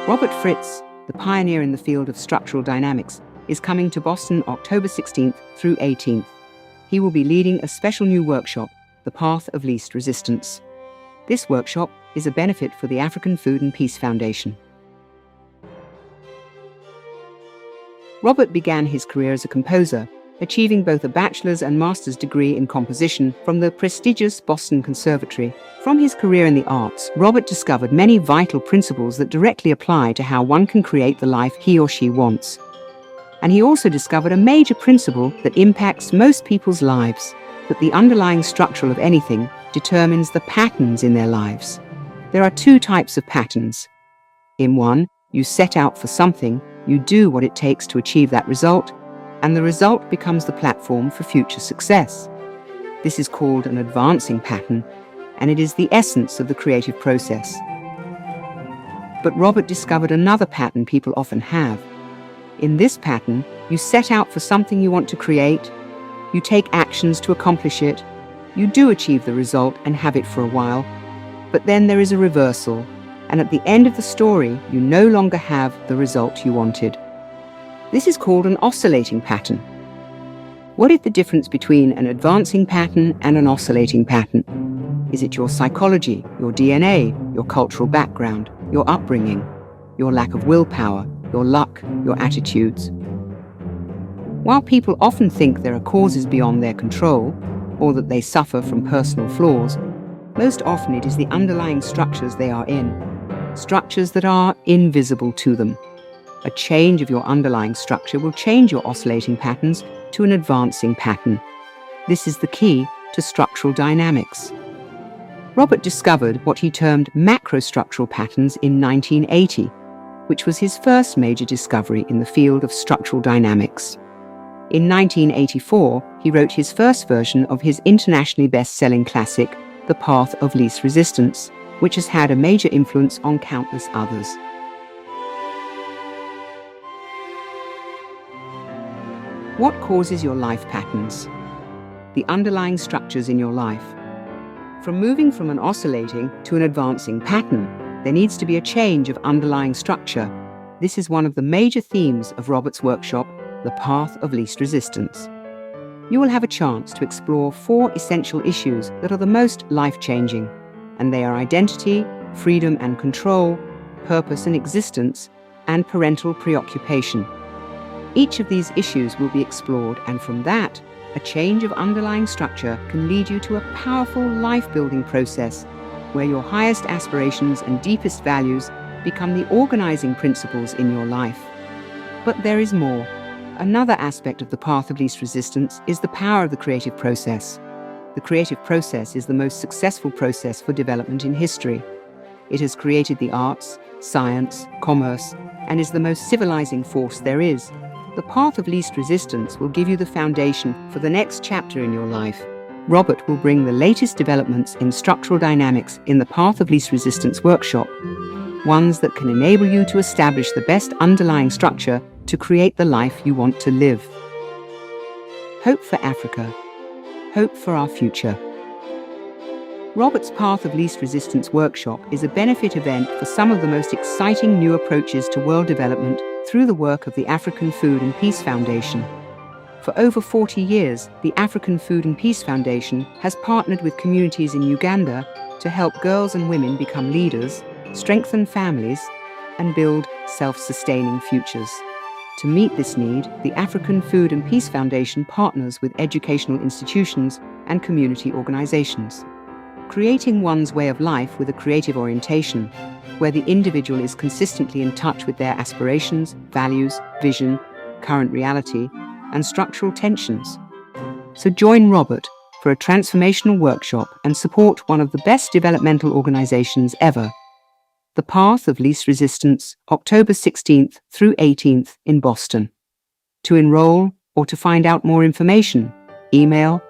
Robert Fritz, the pioneer in the field of structural dynamics, is coming to Boston October 16th through 18th. He will be leading a special new workshop, The Path of Least Resistance. This workshop is a benefit for the African Food and Peace Foundation. Robert began his career as a composer, achieving both a bachelor's and master's degree in composition from the prestigious Boston Conservatory. From his career in the arts, Robert discovered many vital principles that directly apply to how one can create the life he or she wants. And he also discovered a major principle that impacts most people's lives, that the underlying structure of anything determines the patterns in their lives. There are two types of patterns. In one, you set out for something, you do what it takes to achieve that result, and the result becomes the platform for future success. This is called an advancing pattern, and it is the essence of the creative process. But Robert discovered another pattern people often have. In this pattern, you set out for something you want to create, you take actions to accomplish it, you do achieve the result and have it for a while, but then there is a reversal, and at the end of the story, you no longer have the result you wanted. This is called an oscillating pattern. What is the difference between an advancing pattern and an oscillating pattern? Is it your psychology, your DNA, your cultural background, your upbringing, your lack of willpower, your luck, your attitudes? While people often think there are causes beyond their control, or that they suffer from personal flaws, most often it is the underlying structures they are in, structures that are invisible to them. A change of your underlying structure will change your oscillating patterns to an advancing pattern. This is the key to structural dynamics. Robert discovered what he termed macrostructural patterns in 1980, which was his first major discovery in the field of structural dynamics. In 1984, he wrote his first version of his internationally best-selling classic, The Path of Least Resistance, which has had a major influence on countless others. What causes your life patterns? The underlying structures in your life. From moving from an oscillating to an advancing pattern, there needs to be a change of underlying structure. This is one of the major themes of Robert's workshop, The Path of Least Resistance. You will have a chance to explore 4 essential issues that are the most life-changing, and they are identity, freedom and control, purpose and existence, and parental preoccupation. Each of these issues will be explored, and from that, a change of underlying structure can lead you to a powerful life-building process where your highest aspirations and deepest values become the organizing principles in your life. But there is more. Another aspect of the path of least resistance is the power of the creative process. The creative process is the most successful process for development in history. It has created the arts, science, commerce, and is the most civilizing force there is. The path of least resistance will give you the foundation for the next chapter in your life. Robert will bring the latest developments in structural dynamics in the Path of Least Resistance workshop, ones that can enable you to establish the best underlying structure to create the life you want to live. Hope for Africa. Hope for our future. Robert's Path of Least Resistance workshop is a benefit event for some of the most exciting new approaches to world development through the work of the African Food and Peace Foundation. For over 40 years, the African Food and Peace Foundation has partnered with communities in Uganda to help girls and women become leaders, strengthen families, and build self-sustaining futures. To meet this need, the African Food and Peace Foundation partners with educational institutions and community organizations. Creating one's way of life with a creative orientation, where the individual is consistently in touch with their aspirations, values, vision, current reality, and structural tensions. So join Robert for a transformational workshop and support one of the best developmental organizations ever. The Path of Least Resistance, October 16th through 18th in Boston. To enroll or to find out more information, email